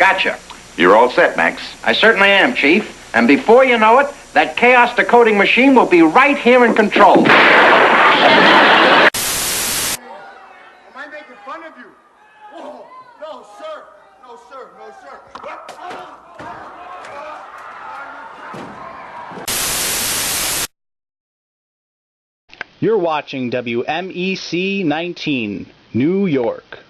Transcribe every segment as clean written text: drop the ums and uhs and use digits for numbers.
Gotcha. You're all set, Max. I certainly am, Chief. And before you know it, that chaos decoding machine will be right here in control. Am I making fun of you? Whoa, no, sir. No, sir. No, sir. You're watching WMEC 19, New York.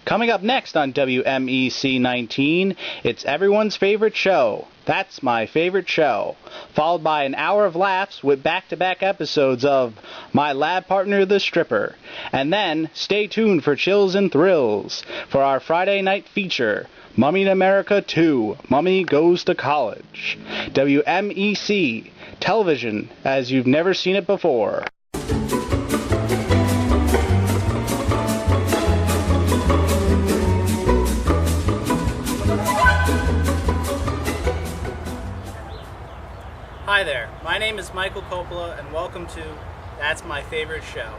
Coming up next on WMEC 19, it's everyone's favorite show. That's my favorite show. Followed by an hour of laughs with back-to-back episodes of My Lab Partner the Stripper. And then stay tuned for Chills and Thrills for our Friday night feature, Mummy in America 2, Mummy Goes to College. WMEC, television as you've never seen it before. Hi there, my name is Michael Coppola and welcome to That's My Favorite Show,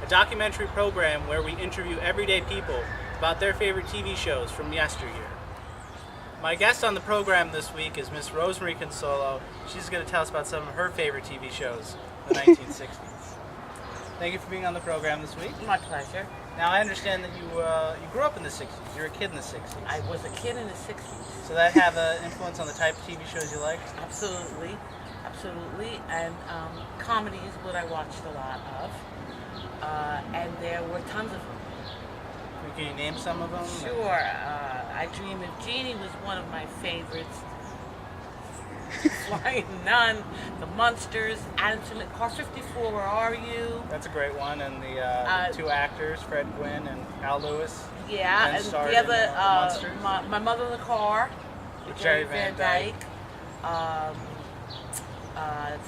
a documentary program where we interview everyday people about their favorite TV shows from yesteryear. My guest on the program this week is Miss Rosemary Consolo. She's going to tell us about some of her favorite TV shows in the 1960s. Thank you for being on the program this week. My pleasure. Now I understand that you grew up in the 60s. You were a kid in the 60s. I was a kid in the 60s. So that have an influence on the type of TV shows you liked? Absolutely. Absolutely, and comedy is what I watched a lot of, and there were tons of them. Can you name some of them? Sure, I Dream of Jeannie was one of my favorites. Flying Nun, The Munsters, Addison Car 54, Where Are You? That's a great one, and the two actors, Fred Gwynne and Al Lewis. Yeah, and the other, my Mother in the Car, with Jerry Van Dyke.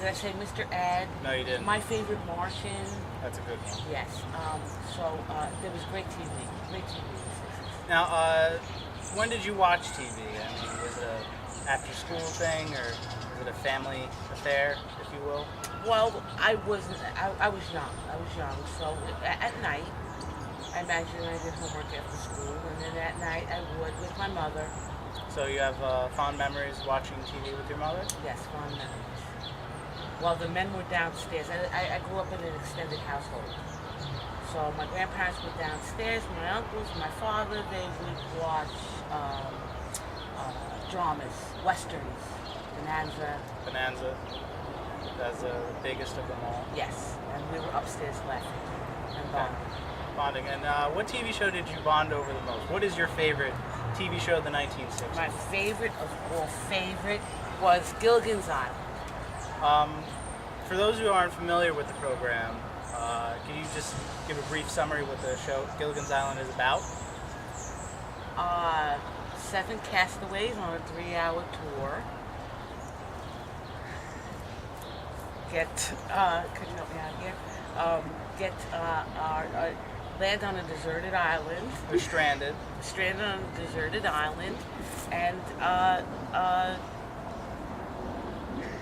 Did I say Mr. Ed? No, you didn't. My Favorite Martian. That's a good one. Yes. There was great TV. Great TV. Now, when did you watch TV? I mean, was it an after-school thing, or was it a family affair, if you will? Well, I was young. So at night, I imagine I did homework after school, and then at night I would with my mother. So you have fond memories watching TV with your mother? Yes, fond memories. While the men were downstairs, I grew up in an extended household. So my grandparents were downstairs, my uncles, my father, they would watch dramas, westerns, Bonanza. That's the biggest of them all. Yes, and we were upstairs laughing and bonding. And what TV show did you bond over the most? What is your favorite TV show of the 1960s? My favorite of all favorite was Gilligan's Island. For those who aren't familiar with the program, can you just give a brief summary what the show Gilligan's Island is about? 7 castaways on a 3-hour tour. Could you help me out here? Land on a deserted island. They're stranded. Stranded on a deserted island, and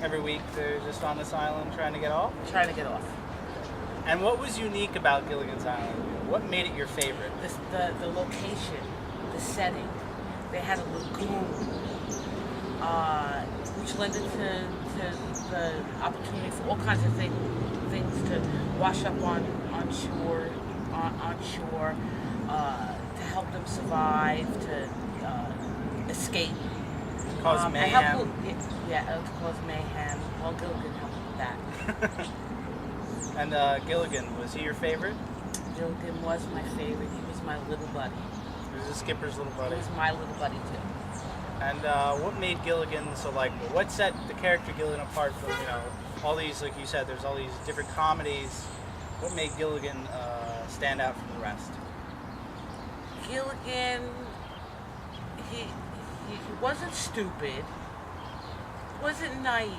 every week they're just on this island trying to get off? Trying to get off. And what was unique about Gilligan's Island? What made it your favorite? The location, the setting. They had a lagoon, which lent it to the opportunity for all kinds of things to wash up on shore, to help them survive, to escape. Cause mayhem. To cause mayhem. Well, Gilligan helped with that. And Gilligan, was he your favorite? Gilligan was my favorite. He was my little buddy. He was the skipper's little buddy? He was my little buddy, too. And what made Gilligan so likable? What set the character Gilligan apart from, all these, like you said, there's all these different comedies. What made Gilligan stand out from the rest? Gilligan, he wasn't stupid, wasn't naive.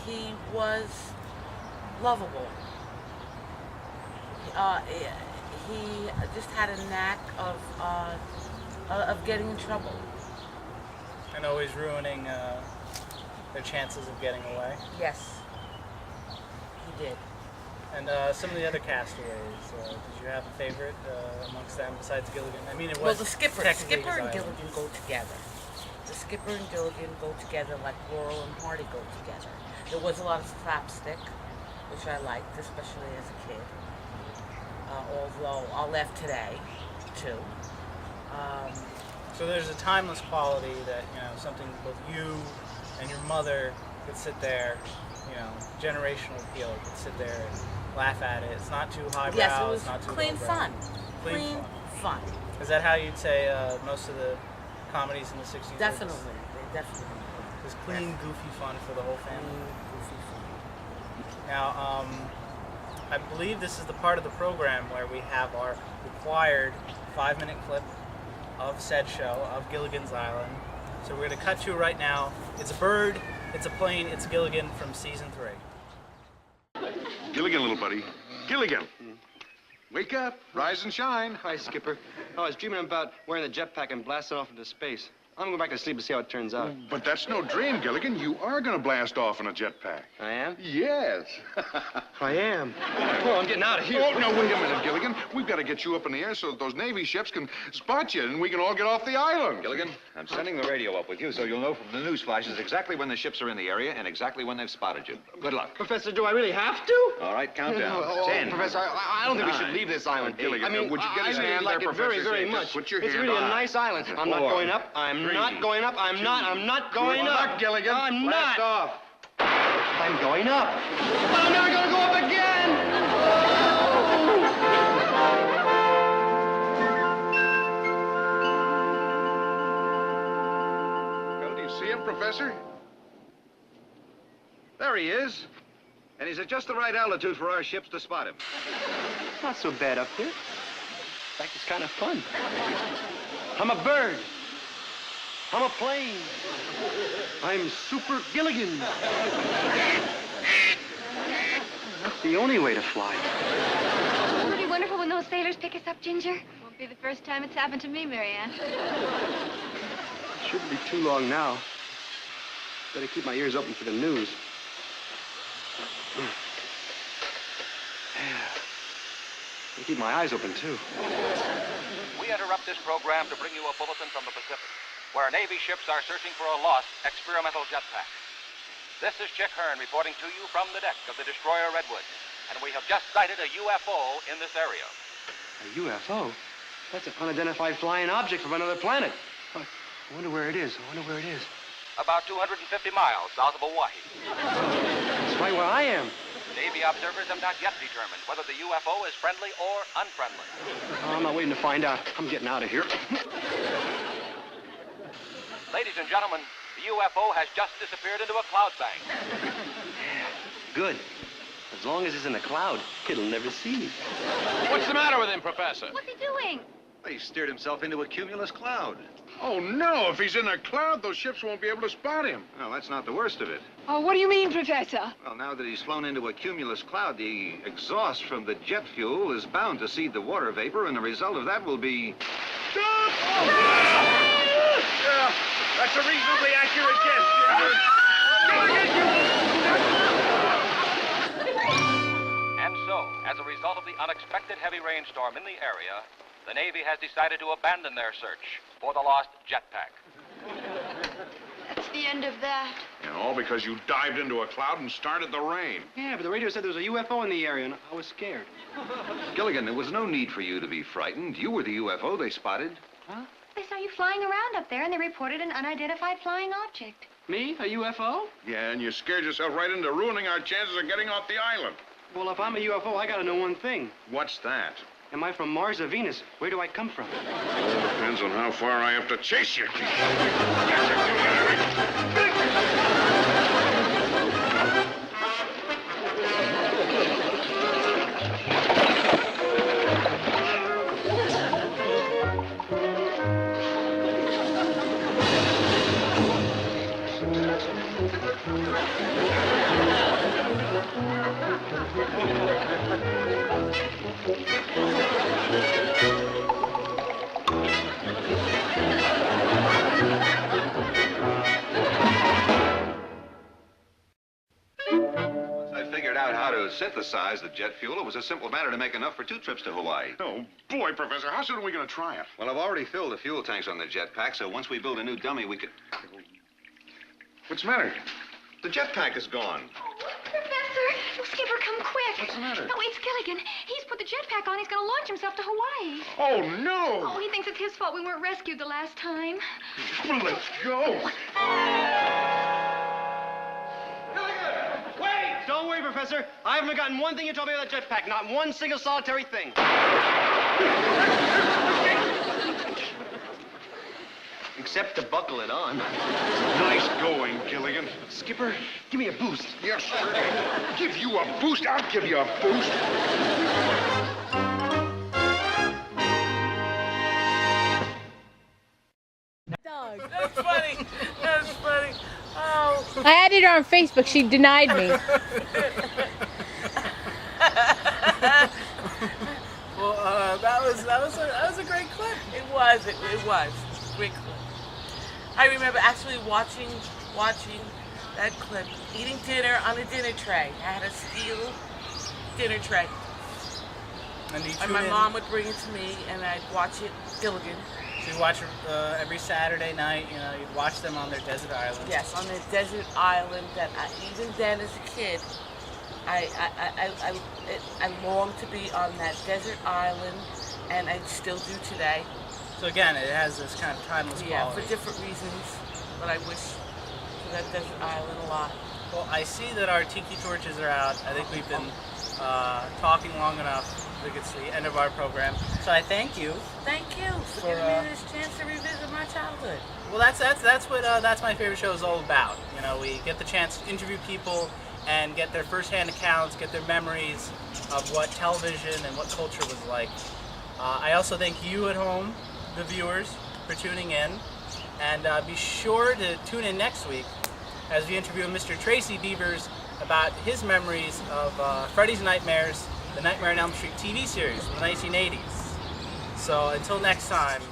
He was lovable. He just had a knack of getting in trouble. And always ruining their chances of getting away. Yes, he did. And some of the other castaways, did you have a favorite amongst them besides Gilligan? I mean, it was Well, the skipper technically and his island. Gilligan go together. The skipper and Gilligan go together like Laurel and Hardy go together. There was a lot of slapstick, which I liked, especially as a kid. Although I'll laugh today, too. So there's a timeless quality that, you know, something both you and your mother could sit there, you know, generational appeal, could sit there and laugh at it. It's not too highbrow, Yes, it was it's not too clean lowbrow. fun. Clean fun. Is that how you'd say most of the comedies in the 60s were? Definitely. They definitely were. It was clean, goofy fun for the whole family. Goofy fun. Now, I believe this is the part of the program where we have our required 5-minute clip of said show, of Gilligan's Island. So we're going to cut to it right now. It's a bird, it's a plane, it's Gilligan from season 3. Gilligan, little buddy. Gilligan. Wake up, rise and shine. Hi, Skipper. Oh, I was dreaming about wearing the jetpack and blasting off into space. I'm going back to sleep and see how it turns out. But that's no dream, Gilligan. You are going to blast off in a jetpack. I am? Yes. I am. Oh, I'm getting out of here. Oh, no, wait a minute, Gilligan. We've got to get you up in the air so that those Navy ships can spot you and we can all get off the island. Gilligan, I'm sending the radio up with you so you'll know from the news flashes exactly when the ships are in the area and exactly when they've spotted you. Good luck. Professor, do I really have to? All right, count down. Oh, 10. Professor, I don't think we should 9. leave this island. Gilligan, I mean, would you get his I really hand like there, it very, Professor? very Just much. put your It's hand really a on. nice island. I'm not 4, going up. I'm 3, not going up. I'm not going Good up. luck, Gilligan. I'm Blast not. off. I'm going up. But I'm never going to go up again. Well, do you see him, Professor? There he is. And he's at just the right altitude for our ships to spot him. It's not so bad up here. In fact, it's kind of fun. I'm a bird. I'm a plane. I'm Super Gilligan. That's the only way to fly. Won't it be wonderful when those sailors pick us up, Ginger? Won't be the first time it's happened to me, Marianne. It shouldn't be too long now. Better keep my ears open for the news. Yeah. Better keep my eyes open, too. We interrupt this program to bring you a bulletin from the Pacific, where Navy ships are searching for a lost experimental jetpack. This is Chick Hearn reporting to you from the deck of the destroyer Redwood, and we have just sighted a UFO in this area. A UFO? That's an unidentified flying object from another planet. I wonder where it is. I wonder where it is. About 250 miles south of Hawaii. It's right where I am. Navy observers have not yet determined whether the UFO is friendly or unfriendly. Oh, I'm not waiting to find out. I'm getting out of here. Ladies and gentlemen, the UFO has just disappeared into a cloud bank. Good. As long as it's in a cloud, it'll never see me. What's the matter with him, Professor? What's he doing? He steered himself into a cumulus cloud. Oh, no. If he's in a cloud, those ships won't be able to spot him. Well, that's not the worst of it. Oh, what do you mean, Professor? Well, now that he's flown into a cumulus cloud, the exhaust from the jet fuel is bound to seed the water vapor, and the result of that will be... Yeah, that's a reasonably accurate guess, And so, as a result of the unexpected heavy rainstorm in the area, the Navy has decided to abandon their search for the lost jetpack. That's the end of that. And all because you dived into a cloud and started the rain. Yeah, but the radio said there was a UFO in the area, and I was scared. Gilligan, there was no need for you to be frightened. You were the UFO they spotted. Huh? They saw you flying around up there, and they reported an unidentified flying object. Me? A UFO? Yeah, and you scared yourself right into ruining our chances of getting off the island. Well, if I'm a UFO, I gotta know one thing. What's that? Am I from Mars or Venus? Where do I come from? All depends on how far I have to chase you. synthesize the jet fuel, it was a simple matter to make enough for 2 trips to Hawaii. Oh, boy, Professor, how soon are we going to try it? Well, I've already filled the fuel tanks on the jetpack, so once we build a new dummy, we could... What's the matter? The jetpack is gone. Professor! Oh, Skipper, come quick. What's the matter? No, it's Gilligan. He's put the jetpack on. He's going to launch himself to Hawaii. Oh, no! Oh, he thinks it's his fault we weren't rescued the last time. Well, let's go. Wait! Don't worry, Professor. I haven't forgotten one thing you told me about that jetpack. Not one single solitary thing. Except to buckle it on. Nice going, Gilligan. Skipper, give me a boost. Yes, sir. Give you a boost? I'll give you a boost. That's funny. That's funny. Oh. I added her on Facebook. She denied me. Well, that was a great clip. It was great clip. I remember actually watching that clip, eating dinner on a dinner tray. I had a steel dinner tray. And my mom would bring it to me, and I'd watch it, Gilligan. So you watch every Saturday night, you know, you'd watch them on their desert island. Yes, on their desert island that even then as a kid, I longed to be on that desert island, and I still do today. So again, it has this kind of timeless quality. Yeah, for different reasons, but I wish for that desert island a lot. Well, I see that our tiki torches are out. I think we've been talking long enough. I think it's the end of our program. So I thank you. Thank you for giving me this chance to revisit my childhood. Well, that's what That's My Favorite Show is all about. You know, we get the chance to interview people and get their firsthand accounts, get their memories of what television and what culture was like. I also thank you at home, the viewers, for tuning in. And be sure to tune in next week as we interview Mr. Tracy Beavers about his memories of Freddy's Nightmares, the Nightmare on Elm Street TV series from the 1980s. So until next time.